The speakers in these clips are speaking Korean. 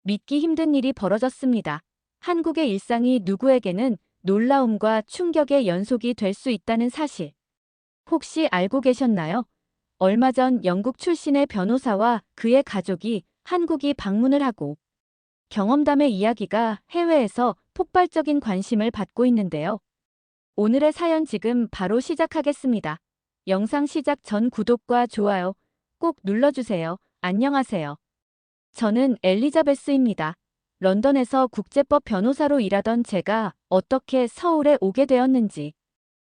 믿기 힘든 일이 벌어졌습니다. 한국의 일상이 누구에게는 놀라움과 충격의 연속이 될 수 있다는 사실. 혹시 알고 계셨나요? 얼마 전 영국 출신의 변호사와 그의 가족이 한국이 방문을 하고 경험담의 이야기가 해외에서 폭발적인 관심을 받고 있는데요. 오늘의 사연 지금 바로 시작하겠습니다. 영상 시작 전 구독과 좋아요 꼭 눌러주세요. 안녕하세요. 저는 엘리자베스입니다. 런던에서 국제법 변호사로 일하던 제가 어떻게 서울에 오게 되었는지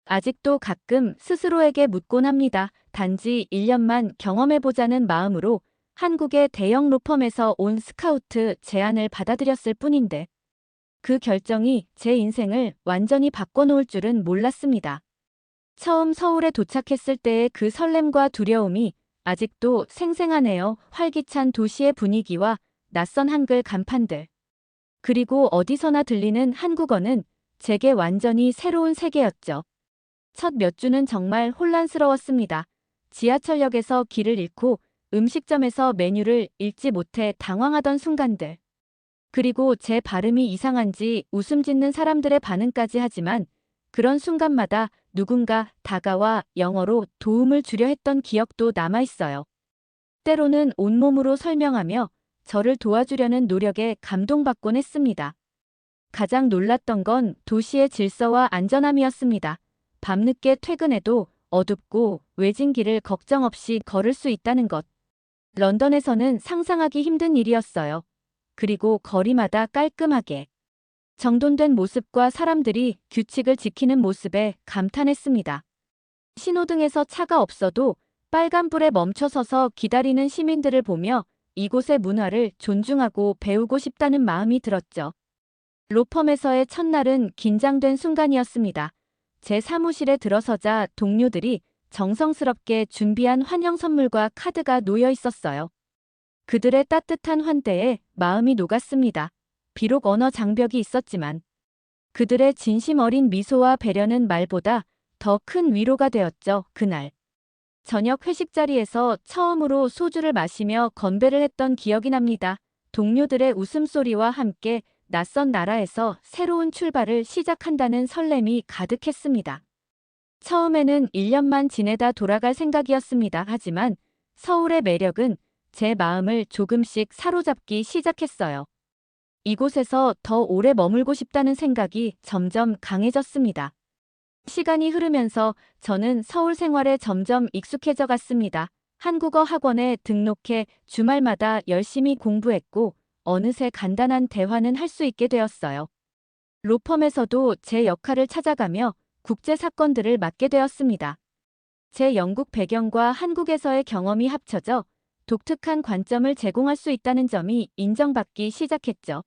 아직도 가끔 스스로에게 묻곤 합니다. 단지 1년만 경험해보자는 마음으로 한국의 대형 로펌에서 온 스카우트 제안을 받아들였을 뿐인데 그 결정이 제 인생을 완전히 바꿔놓을 줄은 몰랐습니다. 처음 서울에 도착했을 때의 그 설렘과 두려움이 아직도 생생하네요. 활기찬 도시의 분위기와 낯선 한글 간판들. 그리고 어디서나 들리는 한국어는 제게 완전히 새로운 세계였죠. 첫 몇 주는 정말 혼란스러웠습니다. 지하철역에서 길을 잃고 음식점에서 메뉴를 읽지 못해 당황하던 순간들. 그리고 제 발음이 이상한지 웃음 짓는 사람들의 반응까지 하지만 그런 순간마다 누군가 다가와 영어로 도움을 주려 했던 기억도 남아있어요. 때로는 온몸으로 설명하며 저를 도와주려는 노력에 감동받곤 했습니다. 가장 놀랐던 건 도시의 질서와 안전함이었습니다. 밤늦게 퇴근해도 어둡고 외진 길을 걱정 없이 걸을 수 있다는 것. 런던에서는 상상하기 힘든 일이었어요. 그리고 거리마다 깔끔하게 정돈된 모습과 사람들이 규칙을 지키는 모습에 감탄했습니다. 신호등에서 차가 없어도 빨간불에 멈춰서서 기다리는 시민들을 보며 이곳의 문화를 존중하고 배우고 싶다는 마음이 들었죠. 로펌에서의 첫날은 긴장된 순간이었습니다. 제 사무실에 들어서자 동료들이 정성스럽게 준비한 환영 선물과 카드가 놓여 있었어요. 그들의 따뜻한 환대에 마음이 녹았습니다. 비록 언어 장벽이 있었지만 그들의 진심 어린 미소와 배려는 말보다 더 큰 위로가 되었죠. 그날 저녁 회식 자리에서 처음으로 소주를 마시며 건배를 했던 기억이 납니다. 동료들의 웃음소리와 함께 낯선 나라에서 새로운 출발을 시작한다는 설렘이 가득했습니다. 처음에는 1년만 지내다 돌아갈 생각이었습니다. 하지만 서울의 매력은 제 마음을 조금씩 사로잡기 시작했어요. 이곳에서 더 오래 머물고 싶다는 생각이 점점 강해졌습니다. 시간이 흐르면서 저는 서울 생활에 점점 익숙해져 갔습니다. 한국어 학원에 등록해 주말마다 열심히 공부했고 어느새 간단한 대화는 할 수 있게 되었어요. 로펌에서도 제 역할을 찾아가며 국제 사건들을 맡게 되었습니다. 제 영국 배경과 한국에서의 경험이 합쳐져 독특한 관점을 제공할 수 있다는 점이 인정받기 시작했죠.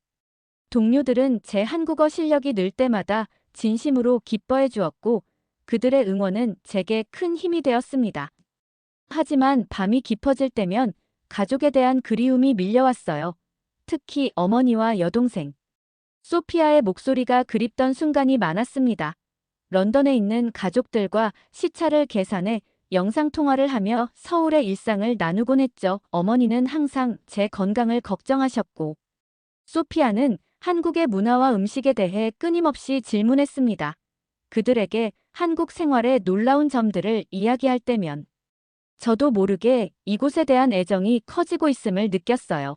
동료들은 제 한국어 실력이 늘 때마다 진심으로 기뻐해 주었고 그들의 응원은 제게 큰 힘이 되었습니다. 하지만 밤이 깊어질 때면 가족에 대한 그리움이 밀려왔어요. 특히 어머니와 여동생. 소피아의 목소리가 그립던 순간이 많았습니다. 런던에 있는 가족들과 시차를 계산해 영상통화를 하며 서울의 일상을 나누곤 했죠. 어머니는 항상 제 건강을 걱정하셨고 소피아는 한국의 문화와 음식에 대해 끊임없이 질문했습니다. 그들에게 한국 생활의 놀라운 점들을 이야기할 때면 저도 모르게 이곳에 대한 애정이 커지고 있음을 느꼈어요.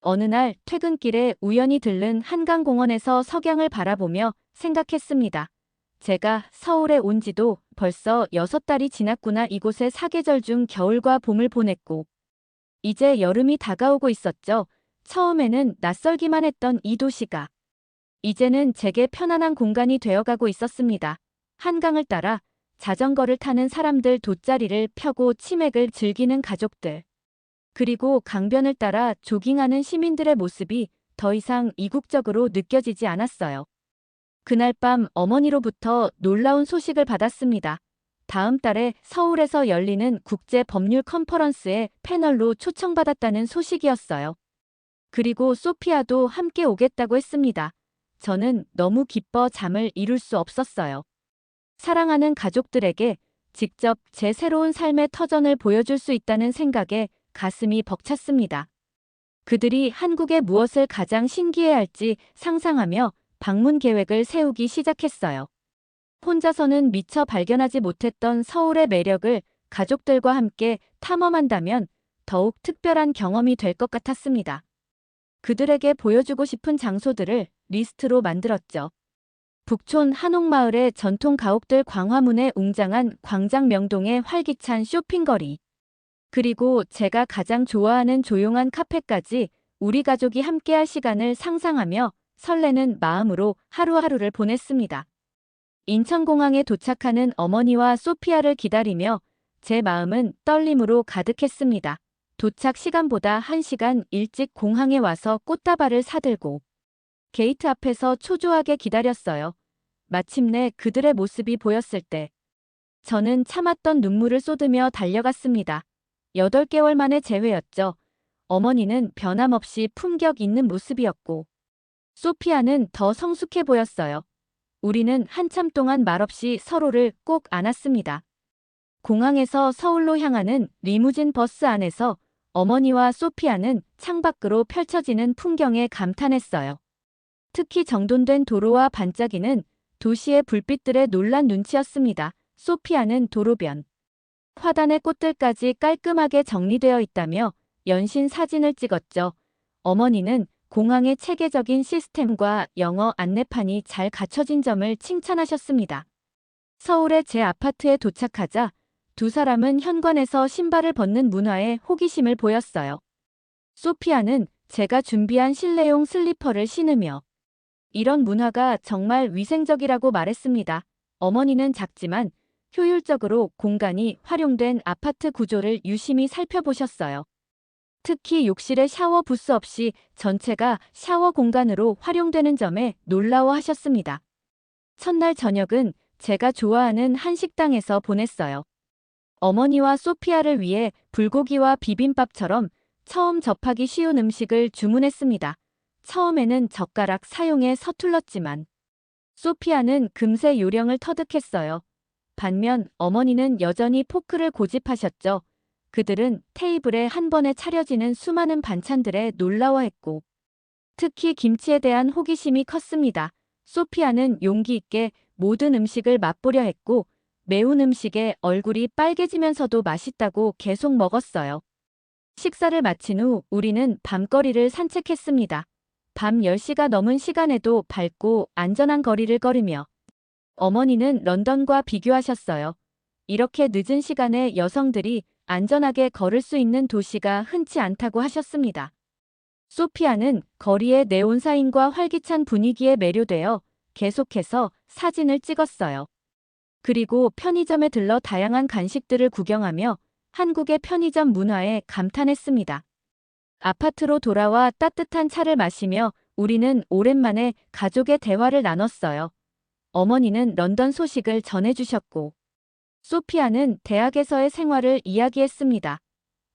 어느 날 퇴근길에 우연히 들른 한강공원에서 석양을 바라보며 생각했습니다. 제가 서울에 온 지도 벌써 6달이 지났구나. 이곳의 사계절 중 겨울과 봄을 보냈고 이제 여름이 다가오고 있었죠. 처음에는 낯설기만 했던 이 도시가 이제는 제게 편안한 공간이 되어가고 있었습니다. 한강을 따라 자전거를 타는 사람들, 돗자리를 펴고 치맥을 즐기는 가족들, 그리고 강변을 따라 조깅하는 시민들의 모습이 더 이상 이국적으로 느껴지지 않았어요. 그날 밤 어머니로부터 놀라운 소식을 받았습니다. 다음 달에 서울에서 열리는 국제 법률 컨퍼런스에 패널로 초청받았다는 소식이었어요. 그리고 소피아도 함께 오겠다고 했습니다. 저는 너무 기뻐 잠을 이룰 수 없었어요. 사랑하는 가족들에게 직접 제 새로운 삶의 터전을 보여줄 수 있다는 생각에 가슴이 벅찼습니다. 그들이 한국에 무엇을 가장 신기해할지 상상하며 방문 계획을 세우기 시작했어요. 혼자서는 미처 발견하지 못했던 서울의 매력을 가족들과 함께 탐험한다면 더욱 특별한 경험이 될 것 같았습니다. 그들에게 보여주고 싶은 장소들을 리스트로 만들었죠. 북촌 한옥마을의 전통 가옥들, 광화문의 웅장한 광장, 명동의 활기찬 쇼핑거리, 그리고 제가 가장 좋아하는 조용한 카페까지 우리 가족이 함께할 시간을 상상하며 설레는 마음으로 하루하루를 보냈습니다. 인천공항에 도착하는 어머니와 소피아를 기다리며 제 마음은 떨림으로 가득했습니다. 도착 시간보다 1시간 일찍 공항에 와서 꽃다발을 사들고 게이트 앞에서 초조하게 기다렸어요. 마침내 그들의 모습이 보였을 때 저는 참았던 눈물을 쏟으며 달려갔습니다. 8개월 만의 재회였죠. 어머니는 변함없이 품격 있는 모습이었고 소피아는 더 성숙해 보였어요. 우리는 한참 동안 말없이 서로를 꼭 안았습니다. 공항에서 서울로 향하는 리무진 버스 안에서 어머니와 소피아는 창밖으로 펼쳐지는 풍경에 감탄했어요. 특히 정돈된 도로와 반짝이는 도시의 불빛들의 놀란 눈치였습니다. 소피아는 도로변, 화단의 꽃들까지 깔끔하게 정리되어 있다며 연신 사진을 찍었죠. 어머니는 공항의 체계적인 시스템과 영어 안내판이 잘 갖춰진 점을 칭찬하셨습니다. 서울의 제 아파트에 도착하자 두 사람은 현관에서 신발을 벗는 문화에 호기심을 보였어요. 소피아는 제가 준비한 실내용 슬리퍼를 신으며 이런 문화가 정말 위생적이라고 말했습니다. 어머니는 작지만 효율적으로 공간이 활용된 아파트 구조를 유심히 살펴보셨어요. 특히 욕실의 샤워 부스 없이 전체가 샤워 공간으로 활용되는 점에 놀라워하셨습니다. 첫날 저녁은 제가 좋아하는 한식당에서 보냈어요. 어머니와 소피아를 위해 불고기와 비빔밥처럼 처음 접하기 쉬운 음식을 주문했습니다. 처음에는 젓가락 사용에 서툴렀지만 소피아는 금세 요령을 터득했어요. 반면 어머니는 여전히 포크를 고집하셨죠. 그들은 테이블에 한 번에 차려지는 수많은 반찬들에 놀라워했고 특히 김치에 대한 호기심이 컸습니다. 소피아는 용기 있게 모든 음식을 맛보려 했고 매운 음식에 얼굴이 빨개지면서도 맛있다고 계속 먹었어요. 식사를 마친 후 우리는 밤거리를 산책했습니다. 밤 10시가 넘은 시간에도 밝고 안전한 거리를 걸으며 어머니는 런던과 비교하셨어요. 이렇게 늦은 시간에 여성들이 안전하게 걸을 수 있는 도시가 흔치 않다고 하셨습니다. 소피아는 거리의 네온사인과 활기찬 분위기에 매료되어 계속해서 사진을 찍었어요. 그리고 편의점에 들러 다양한 간식들을 구경하며 한국의 편의점 문화에 감탄했습니다. 아파트로 돌아와 따뜻한 차를 마시며 우리는 오랜만에 가족의 대화를 나눴어요. 어머니는 런던 소식을 전해주셨고 소피아는 대학에서의 생활을 이야기했습니다.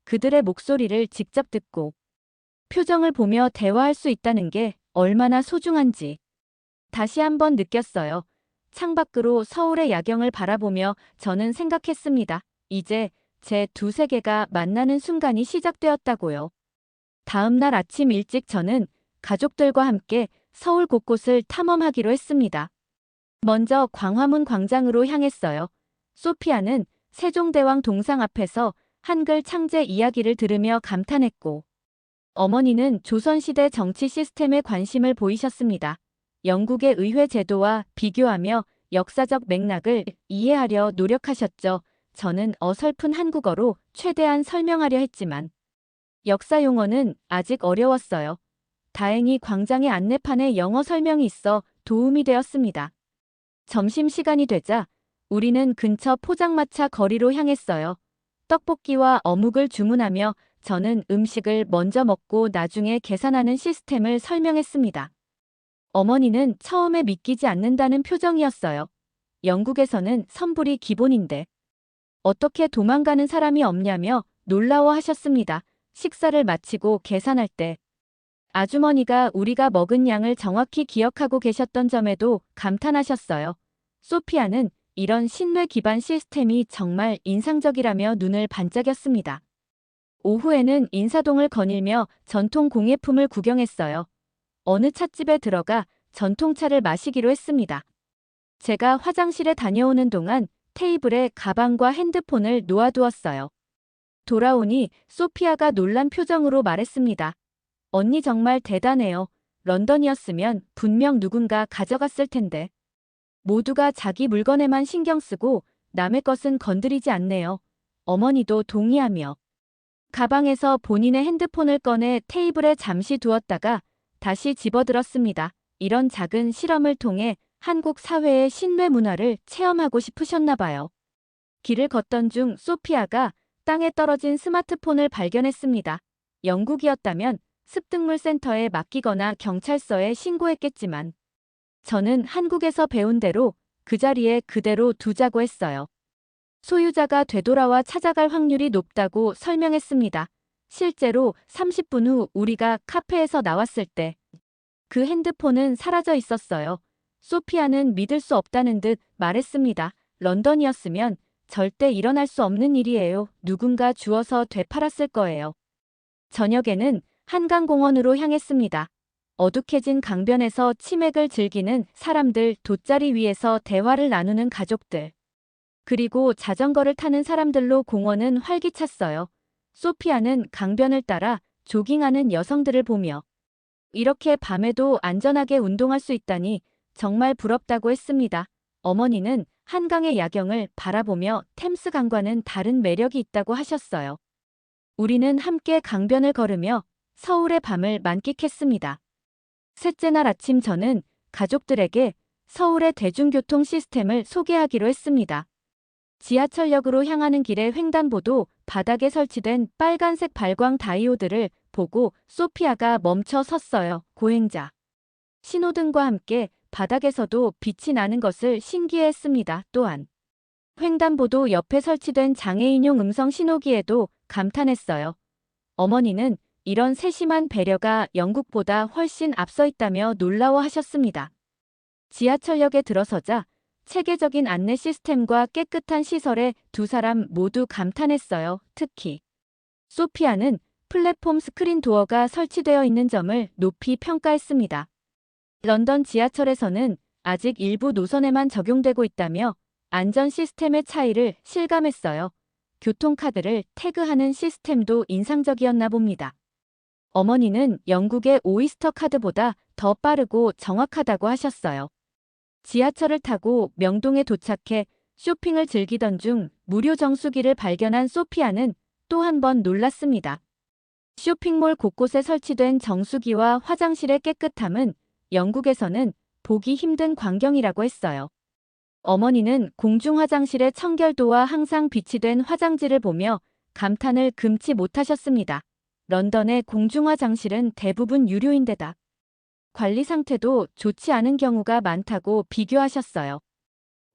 그들의 목소리를 직접 듣고 표정을 보며 대화할 수 있다는 게 얼마나 소중한지 다시 한번 느꼈어요. 창밖으로 서울의 야경을 바라보며 저는 생각했습니다. 이제 제 두 세계가 만나는 순간이 시작되었다고요. 다음 날 아침 일찍 저는 가족들과 함께 서울 곳곳을 탐험하기로 했습니다. 먼저 광화문 광장으로 향했어요. 소피아는 세종대왕 동상 앞에서 한글 창제 이야기를 들으며 감탄했고 어머니는 조선시대 정치 시스템에 관심을 보이셨습니다. 영국의 의회 제도와 비교하며 역사적 맥락을 이해하려 노력하셨죠. 저는 어설픈 한국어로 최대한 설명하려 했지만 역사 용어는 아직 어려웠어요. 다행히 광장의 안내판에 영어 설명이 있어 도움이 되었습니다. 점심시간이 되자 우리는 근처 포장마차 거리로 향했어요. 떡볶이와 어묵을 주문하며 저는 음식을 먼저 먹고 나중에 계산하는 시스템을 설명했습니다. 어머니는 처음에 믿기지 않는다는 표정이었어요. 영국에서는 선불이 기본인데 어떻게 도망가는 사람이 없냐며 놀라워하셨습니다. 식사를 마치고 계산할 때 아주머니가 우리가 먹은 양을 정확히 기억하고 계셨던 점에도 감탄하셨어요. 소피아는 이런 신뢰 기반 시스템이 정말 인상적이라며 눈을 반짝였습니다. 오후에는 인사동을 거닐며 전통 공예품을 구경했어요. 어느 찻집에 들어가 전통차를 마시기로 했습니다. 제가 화장실에 다녀오는 동안 테이블에 가방과 핸드폰을 놓아두었어요. 돌아오니 소피아가 놀란 표정으로 말했습니다. 언니 정말 대단해요. 런던이었으면 분명 누군가 가져갔을 텐데. 모두가 자기 물건에만 신경 쓰고 남의 것은 건드리지 않네요. 어머니도 동의하며. 가방에서 본인의 핸드폰을 꺼내 테이블에 잠시 두었다가 다시 집어들었습니다. 이런 작은 실험을 통해 한국 사회의 신뢰 문화를 체험하고 싶으셨나 봐요. 길을 걷던 중 소피아가 땅에 떨어진 스마트폰을 발견했습니다. 영국이었다면 습득물 센터에 맡기거나 경찰서에 신고했겠지만 저는 한국에서 배운 대로 그 자리에 그대로 두자고 했어요. 소유자가 되돌아와 찾아갈 확률이 높다고 설명했습니다. 실제로 30분 후 우리가 카페에서 나왔을 때 그 핸드폰은 사라져 있었어요. 소피아는 믿을 수 없다는 듯 말했습니다. 런던이었으면 절대 일어날 수 없는 일이에요. 누군가 주워서 되팔았을 거예요. 저녁에는 한강공원으로 향했습니다. 어둑해진 강변에서 치맥을 즐기는 사람들, 돗자리 위에서 대화를 나누는 가족들. 그리고 자전거를 타는 사람들로 공원은 활기찼어요. 소피아는 강변을 따라 조깅하는 여성들을 보며 이렇게 밤에도 안전하게 운동할 수 있다니 정말 부럽다고 했습니다. 어머니는 한강의 야경을 바라보며 템스 강과는 다른 매력이 있다고 하셨어요. 우리는 함께 강변을 걸으며 서울의 밤을 만끽했습니다. 셋째 날 아침 저는 가족들에게 서울의 대중교통 시스템을 소개하기로 했습니다. 지하철역으로 향하는 길의 횡단보도 바닥에 설치된 빨간색 발광 다이오드를 보고 소피아가 멈춰 섰어요. 고행자. 신호등과 함께 바닥에서도 빛이 나는 것을 신기해했습니다. 또한 횡단보도 옆에 설치된 장애인용 음성 신호기에도 감탄했어요. 어머니는 이런 세심한 배려가 영국보다 훨씬 앞서 있다며 놀라워하셨습니다. 지하철역에 들어서자 체계적인 안내 시스템과 깨끗한 시설에 두 사람 모두 감탄했어요. 특히 소피아는 플랫폼 스크린 도어가 설치되어 있는 점을 높이 평가했습니다. 런던 지하철에서는 아직 일부 노선에만 적용되고 있다며 안전 시스템의 차이를 실감했어요. 교통카드를 태그하는 시스템도 인상적이었나 봅니다. 어머니는 영국의 오이스터 카드보다 더 빠르고 정확하다고 하셨어요. 지하철을 타고 명동에 도착해 쇼핑을 즐기던 중 무료 정수기를 발견한 소피아는 또 한 번 놀랐습니다. 쇼핑몰 곳곳에 설치된 정수기와 화장실의 깨끗함은 영국에서는 보기 힘든 광경이라고 했어요. 어머니는 공중 화장실의 청결도와 항상 비치된 화장지를 보며 감탄을 금치 못하셨습니다. 런던의 공중 화장실은 대부분 유료인데다 관리 상태도 좋지 않은 경우가 많다고 비교하셨어요.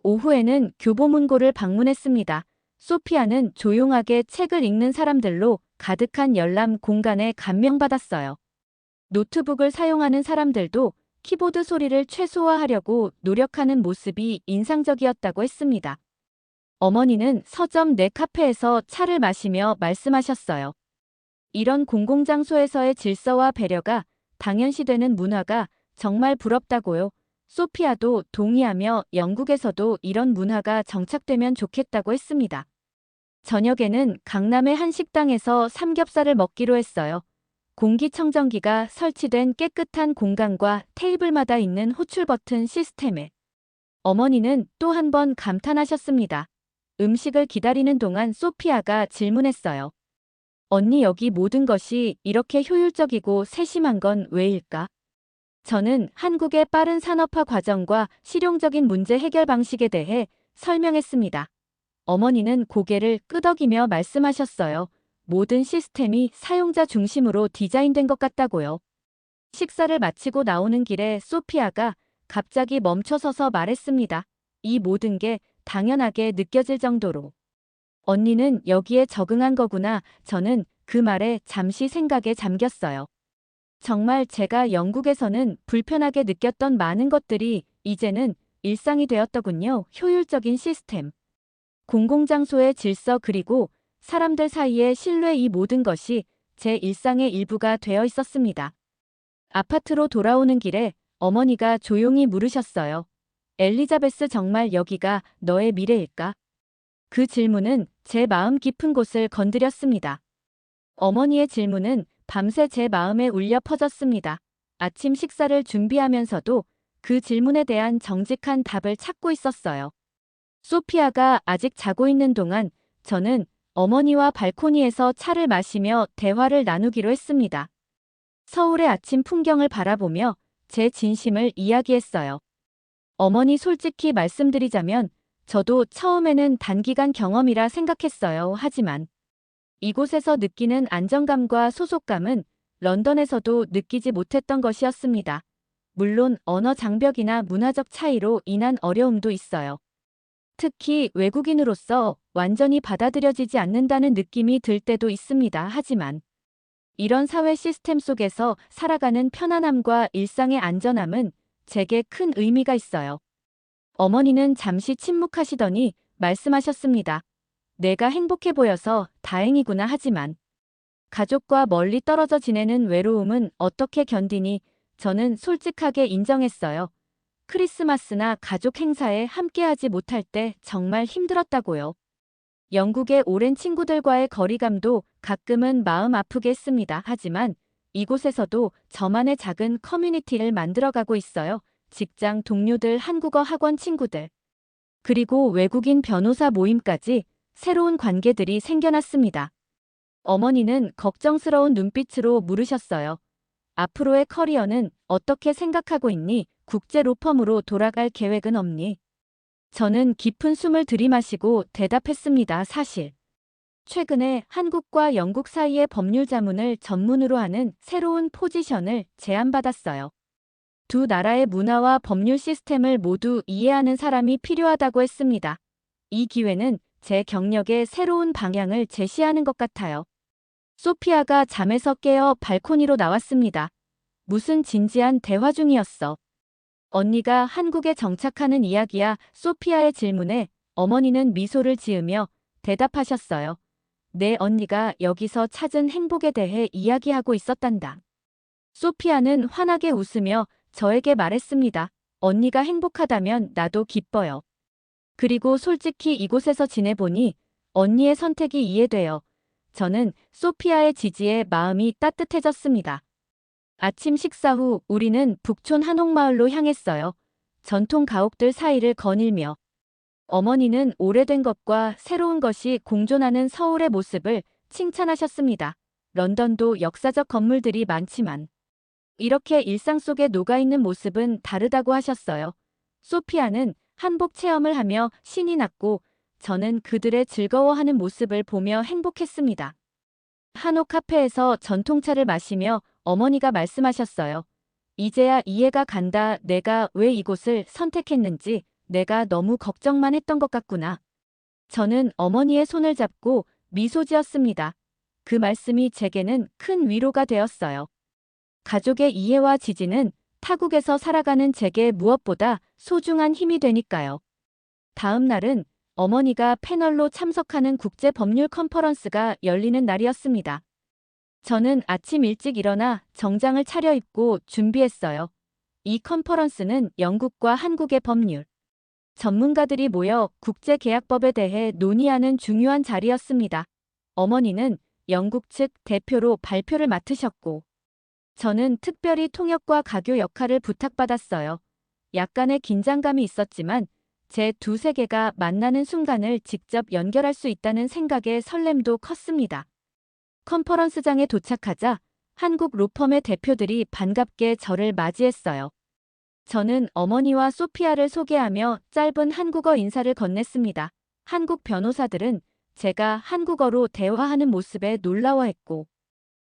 오후에는 교보문고를 방문했습니다. 소피아는 조용하게 책을 읽는 사람들로 가득한 열람 공간에 감명받았어요. 노트북을 사용하는 사람들도 키보드 소리를 최소화하려고 노력하는 모습이 인상적이었다고 했습니다. 어머니는 서점 내 카페에서 차를 마시며 말씀하셨어요. 이런 공공장소에서의 질서와 배려가 당연시되는 문화가 정말 부럽다고요. 소피아도 동의하며 영국에서도 이런 문화가 정착되면 좋겠다고 했습니다. 저녁에는 강남의 한 식당에서 삼겹살을 먹기로 했어요. 공기청정기가 설치된 깨끗한 공간과 테이블마다 있는 호출 버튼 시스템에 어머니는 또 한 번 감탄하셨습니다. 음식을 기다리는 동안 소피아가 질문했어요. 언니 여기 모든 것이 이렇게 효율적이고 세심한 건 왜일까? 저는 한국의 빠른 산업화 과정과 실용적인 문제 해결 방식에 대해 설명했습니다. 어머니는 고개를 끄덕이며 말씀하셨어요. 모든 시스템이 사용자 중심으로 디자인된 것 같다고요. 식사를 마치고 나오는 길에 소피아가 갑자기 멈춰서서 말했습니다. 이 모든 게 당연하게 느껴질 정도로. 언니는 여기에 적응한 거구나. 저는 그 말에 잠시 생각에 잠겼어요. 정말 제가 영국에서는 불편하게 느꼈던 많은 것들이 이제는 일상이 되었더군요. 효율적인 시스템, 공공장소의 질서 그리고 사람들 사이의 신뢰 이 모든 것이 제 일상의 일부가 되어 있었습니다. 아파트로 돌아오는 길에 어머니가 조용히 물으셨어요. 엘리자베스 정말 여기가 너의 미래일까? 그 질문은 제 마음 깊은 곳을 건드렸습니다. 어머니의 질문은 밤새 제 마음에 울려 퍼졌습니다. 아침 식사를 준비하면서도 그 질문에 대한 정직한 답을 찾고 있었어요. 소피아가 아직 자고 있는 동안 저는 어머니와 발코니에서 차를 마시며 대화를 나누기로 했습니다. 서울의 아침 풍경을 바라보며 제 진심을 이야기했어요. 어머니 솔직히 말씀드리자면 저도 처음에는 단기간 경험이라 생각했어요. 하지만 이곳에서 느끼는 안정감과 소속감은 런던에서도 느끼지 못했던 것이었습니다. 물론 언어 장벽이나 문화적 차이로 인한 어려움도 있어요. 특히 외국인으로서 완전히 받아들여지지 않는다는 느낌이 들 때도 있습니다. 하지만 이런 사회 시스템 속에서 살아가는 편안함과 일상의 안전함은 제게 큰 의미가 있어요. 어머니는 잠시 침묵하시더니 말씀하셨습니다. 내가 행복해 보여서 다행이구나. 하지만 가족과 멀리 떨어져 지내는 외로움은 어떻게 견디니? 저는 솔직하게 인정했어요. 크리스마스나 가족 행사에 함께하지 못할 때 정말 힘들었다고요. 영국의 오랜 친구들과의 거리감도 가끔은 마음 아프게 했습니다. 하지만 이곳에서도 저만의 작은 커뮤니티를 만들어가고 있어요. 직장 동료들, 한국어 학원 친구들, 그리고 외국인 변호사 모임까지 새로운 관계들이 생겨났습니다. 어머니는 걱정스러운 눈빛으로 물으셨어요. 앞으로의 커리어는 어떻게 생각하고 있니? 국제 로펌으로 돌아갈 계획은 없니? 저는 깊은 숨을 들이마시고 대답했습니다. 사실 최근에 한국과 영국 사이의 법률 자문을 전문으로 하는 새로운 포지션을 제안받았어요. 두 나라의 문화와 법률 시스템을 모두 이해하는 사람이 필요하다고 했습니다. 이 기회는 제 경력의 새로운 방향을 제시하는 것 같아요. 소피아가 잠에서 깨어 발코니로 나왔습니다. 무슨 진지한 대화 중이었어. 언니가 한국에 정착하는 이야기야. 소피아의 질문에 어머니는 미소를 지으며 대답하셨어요. 내 언니가 여기서 찾은 행복에 대해 이야기하고 있었단다. 소피아는 환하게 웃으며 저에게 말했습니다. 언니가 행복하다면 나도 기뻐요. 그리고 솔직히 이곳에서 지내보니 언니의 선택이 이해돼요. 저는 소피아의 지지에 마음이 따뜻해졌습니다. 아침 식사 후 우리는 북촌 한옥마을로 향했어요. 전통 가옥들 사이를 거닐며 어머니는 오래된 것과 새로운 것이 공존하는 서울의 모습을 칭찬하셨습니다. 런던도 역사적 건물들이 많지만 이렇게 일상 속에 녹아있는 모습은 다르다고 하셨어요. 소피아는 한복 체험을 하며 신이 났고 저는 그들의 즐거워하는 모습을 보며 행복했습니다. 한옥 카페에서 전통차를 마시며 어머니가 말씀하셨어요. 이제야 이해가 간다. 내가 왜 이곳을 선택했는지. 내가 너무 걱정만 했던 것 같구나. 저는 어머니의 손을 잡고 미소 지었습니다. 그 말씀이 제게는 큰 위로가 되었어요. 가족의 이해와 지지는 타국에서 살아가는 제게 무엇보다 소중한 힘이 되니까요. 다음 날은 어머니가 패널로 참석하는 국제 법률 컨퍼런스가 열리는 날이었습니다. 저는 아침 일찍 일어나 정장을 차려입고 준비했어요. 이 컨퍼런스는 영국과 한국의 법률 전문가들이 모여 국제계약법에 대해 논의하는 중요한 자리였습니다. 어머니는 영국 측 대표로 발표를 맡으셨고 저는 특별히 통역과 가교 역할을 부탁받았어요. 약간의 긴장감이 있었지만 제 두 세계가 만나는 순간을 직접 연결할 수 있다는 생각에 설렘도 컸습니다. 컨퍼런스장에 도착하자 한국 로펌의 대표들이 반갑게 저를 맞이했어요. 저는 어머니와 소피아를 소개하며 짧은 한국어 인사를 건넸습니다. 한국 변호사들은 제가 한국어로 대화하는 모습에 놀라워했고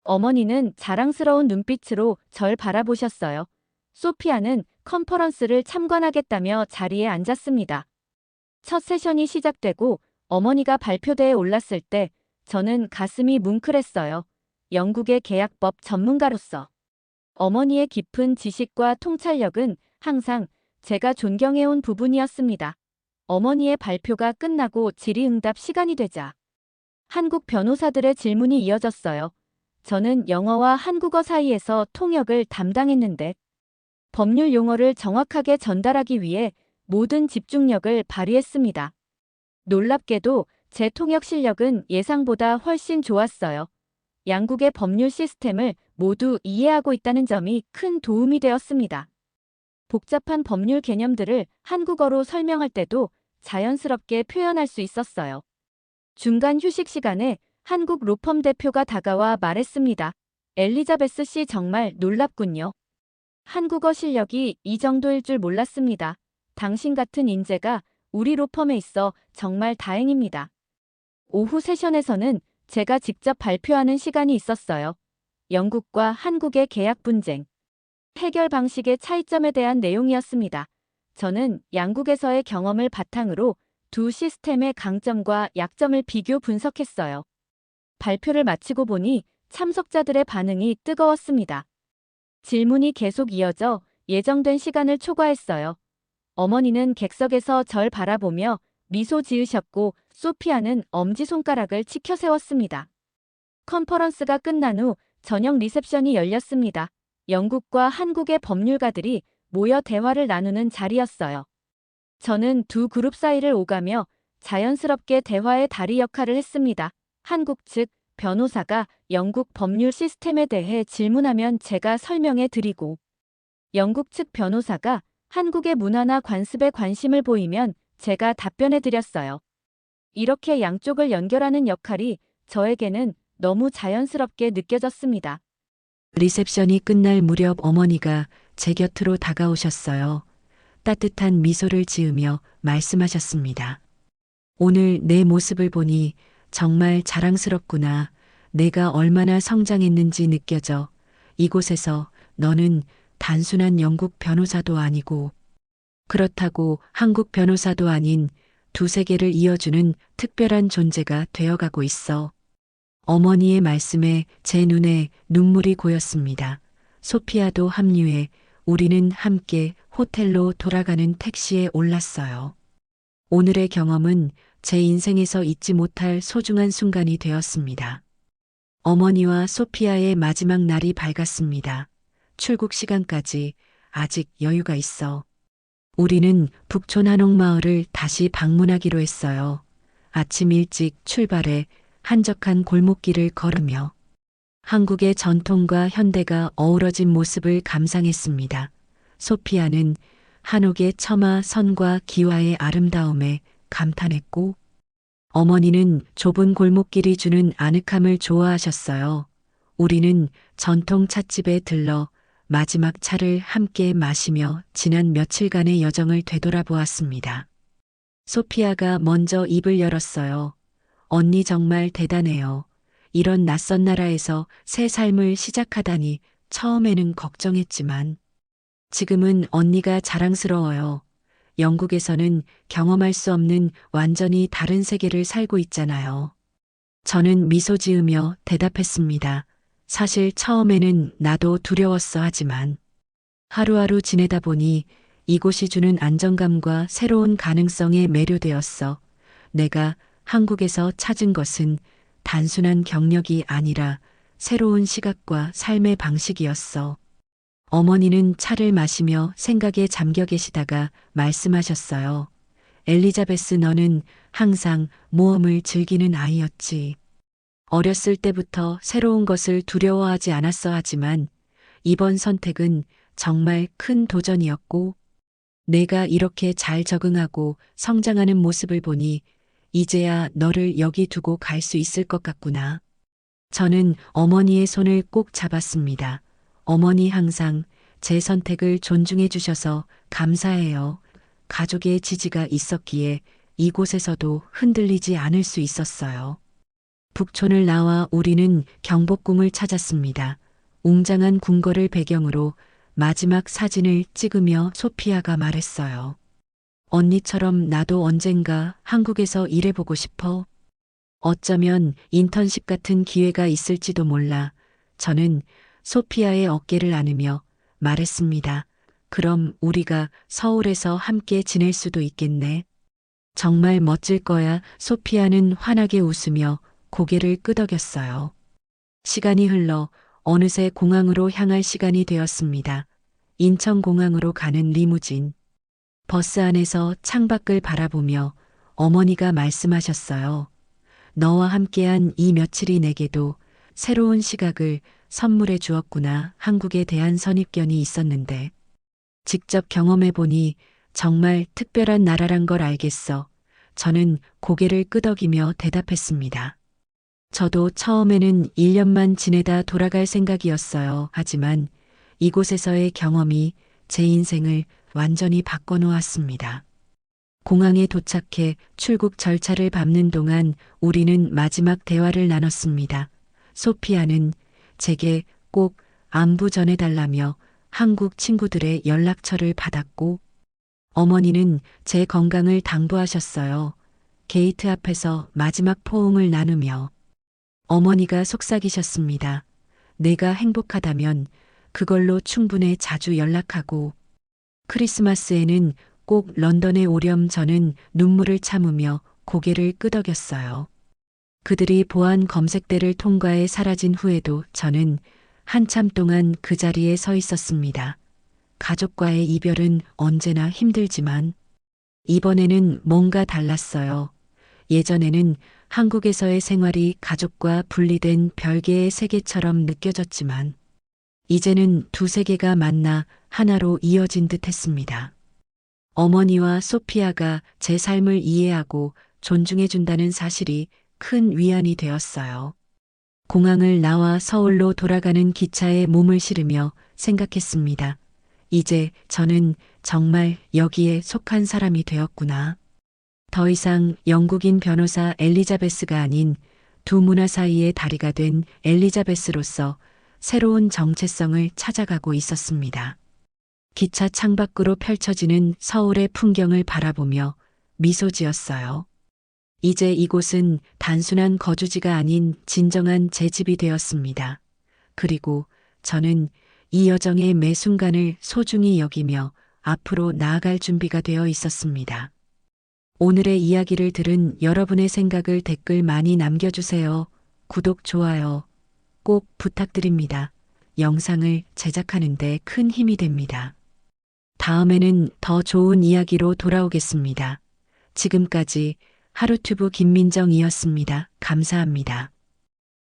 어머니는 자랑스러운 눈빛으로 절 바라보셨어요. 소피아는 컨퍼런스를 참관하겠다며 자리에 앉았습니다. 첫 세션이 시작되고 어머니가 발표대에 올랐을 때 저는 가슴이 뭉클했어요. 영국의 계약법 전문가로서 어머니의 깊은 지식과 통찰력은 항상 제가 존경해온 부분이었습니다. 어머니의 발표가 끝나고 질의응답 시간이 되자 한국 변호사들의 질문이 이어졌어요. 저는 영어와 한국어 사이에서 통역을 담당했는데 법률 용어를 정확하게 전달하기 위해 모든 집중력을 발휘했습니다. 놀랍게도 제 통역 실력은 예상보다 훨씬 좋았어요. 양국의 법률 시스템을 모두 이해하고 있다는 점이 큰 도움이 되었습니다. 복잡한 법률 개념들을 한국어로 설명할 때도 자연스럽게 표현할 수 있었어요. 중간 휴식 시간에 한국 로펌 대표가 다가와 말했습니다. 엘리자베스 씨 정말 놀랍군요. 한국어 실력이 이 정도일 줄 몰랐습니다. 당신 같은 인재가 우리 로펌에 있어 정말 다행입니다. 오후 세션에서는 제가 직접 발표하는 시간이 있었어요. 영국과 한국의 계약 분쟁, 해결 방식의 차이점에 대한 내용이었습니다. 저는 양국에서의 경험을 바탕으로 두 시스템의 강점과 약점을 비교 분석했어요. 발표를 마치고 보니 참석자들의 반응이 뜨거웠습니다. 질문이 계속 이어져 예정된 시간을 초과했어요. 어머니는 객석에서 절 바라보며 미소 지으셨고 소피아는 엄지손가락을 치켜 세웠습니다. 컨퍼런스가 끝난 후 저녁 리셉션이 열렸습니다. 영국과 한국의 법률가들이 모여 대화를 나누는 자리였어요. 저는 두 그룹 사이를 오가며 자연스럽게 대화의 다리 역할을 했습니다. 한국 측 변호사가 영국 법률 시스템에 대해 질문하면 제가 설명해 드리고, 영국 측 변호사가 한국의 문화나 관습에 관심을 보이면 제가 답변해 드렸어요. 이렇게 양쪽을 연결하는 역할이 저에게는 너무 자연스럽게 느껴졌습니다. 리셉션이 끝날 무렵 어머니가 제 곁으로 다가오셨어요. 따뜻한 미소를 지으며 말씀하셨습니다. 오늘 내 모습을 보니 정말 자랑스럽구나. 내가 얼마나 성장했는지 느껴져. 이곳에서 너는 단순한 영국 변호사도 아니고 그렇다고 한국 변호사도 아닌 두 세계를 이어주는 특별한 존재가 되어가고 있어. 어머니의 말씀에 제 눈에 눈물이 고였습니다. 소피아도 합류해 우리는 함께 호텔로 돌아가는 택시에 올랐어요. 오늘의 경험은 제 인생에서 잊지 못할 소중한 순간이 되었습니다. 어머니와 소피아의 마지막 날이 밝았습니다. 출국 시간까지 아직 여유가 있어. 우리는 북촌 한옥마을을 다시 방문하기로 했어요. 아침 일찍 출발해 한적한 골목길을 걸으며 한국의 전통과 현대가 어우러진 모습을 감상했습니다. 소피아는 한옥의 처마 선과 기와의 아름다움에 감탄했고 어머니는 좁은 골목길이 주는 아늑함을 좋아하셨어요. 우리는 전통 찻집에 들러 마지막 차를 함께 마시며 지난 며칠간의 여정을 되돌아보았습니다. 소피아가 먼저 입을 열었어요. 언니 정말 대단해요. 이런 낯선 나라에서 새 삶을 시작하다니 처음에는 걱정했지만 지금은 언니가 자랑스러워요. 영국에서는 경험할 수 없는 완전히 다른 세계를 살고 있잖아요. 저는 미소 지으며 대답했습니다. 사실 처음에는 나도 두려웠어 하지만 하루하루 지내다 보니 이곳이 주는 안정감과 새로운 가능성에 매료되었어. 내가 한국에서 찾은 것은 단순한 경력이 아니라 새로운 시각과 삶의 방식이었어. 어머니는 차를 마시며 생각에 잠겨 계시다가 말씀하셨어요. 엘리자베스, 너는 항상 모험을 즐기는 아이였지. 어렸을 때부터 새로운 것을 두려워하지 않았어 하지만 이번 선택은 정말 큰 도전이었고 내가 이렇게 잘 적응하고 성장하는 모습을 보니 이제야 너를 여기 두고 갈 수 있을 것 같구나. 저는 어머니의 손을 꼭 잡았습니다. 어머니 항상 제 선택을 존중해 주셔서 감사해요. 가족의 지지가 있었기에 이곳에서도 흔들리지 않을 수 있었어요. 북촌을 나와 우리는 경복궁을 찾았습니다. 웅장한 궁궐을 배경으로 마지막 사진을 찍으며 소피아가 말했어요. 언니처럼 나도 언젠가 한국에서 일해보고 싶어. 어쩌면 인턴십 같은 기회가 있을지도 몰라. 저는 소피아의 어깨를 안으며 말했습니다. 그럼 우리가 서울에서 함께 지낼 수도 있겠네. 정말 멋질 거야. 소피아는 환하게 웃으며 고개를 끄덕였어요. 시간이 흘러 어느새 공항으로 향할 시간이 되었습니다. 인천공항으로 가는 리무진. 버스 안에서 창밖을 바라보며 어머니가 말씀하셨어요. 너와 함께한 이 며칠이 내게도 새로운 시각을 선물해 주었구나. 한국에 대한 선입견이 있었는데 직접 경험해 보니 정말 특별한 나라란 걸 알겠어. 저는 고개를 끄덕이며 대답했습니다. 저도 처음에는 1년만 지내다 돌아갈 생각이었어요. 하지만 이곳에서의 경험이 제 인생을 완전히 바꿔놓았습니다. 공항에 도착해 출국 절차를 밟는 동안 우리는 마지막 대화를 나눴습니다. 소피아는 제게 꼭 안부 전해달라며 한국 친구들의 연락처를 받았고, 어머니는 제 건강을 당부하셨어요. 게이트 앞에서 마지막 포옹을 나누며 어머니가 속삭이셨습니다. 내가 행복하다면 그걸로 충분해. 자주 연락하고 크리스마스에는 꼭 런던에 오렴. 저는 눈물을 참으며 고개를 끄덕였어요. 그들이 보안 검색대를 통과해 사라진 후에도 저는 한참 동안 그 자리에 서 있었습니다. 가족과의 이별은 언제나 힘들지만 이번에는 뭔가 달랐어요. 예전에는 한국에서의 생활이 가족과 분리된 별개의 세계처럼 느껴졌지만 이제는 두 세계가 만나 하나로 이어진 듯 했습니다. 어머니와 소피아가 제 삶을 이해하고 존중해준다는 사실이 큰 위안이 되었어요. 공항을 나와 서울로 돌아가는 기차에 몸을 실으며 생각했습니다. 이제 저는 정말 여기에 속한 사람이 되었구나. 더 이상 영국인 변호사 엘리자베스가 아닌 두 문화 사이의 다리가 된 엘리자베스로서 새로운 정체성을 찾아가고 있었습니다. 기차 창밖으로 펼쳐지는 서울의 풍경을 바라보며 미소 지었어요. 이제 이곳은 단순한 거주지가 아닌 진정한 제 집이 되었습니다. 그리고 저는 이 여정의 매 순간을 소중히 여기며 앞으로 나아갈 준비가 되어 있었습니다. 오늘의 이야기를 들은 여러분의 생각을 댓글 많이 남겨주세요. 구독, 좋아요 꼭 부탁드립니다. 영상을 제작하는 데 큰 힘이 됩니다. 다음에는 더 좋은 이야기로 돌아오겠습니다. 지금까지 하루튜브 김민정이었습니다. 감사합니다.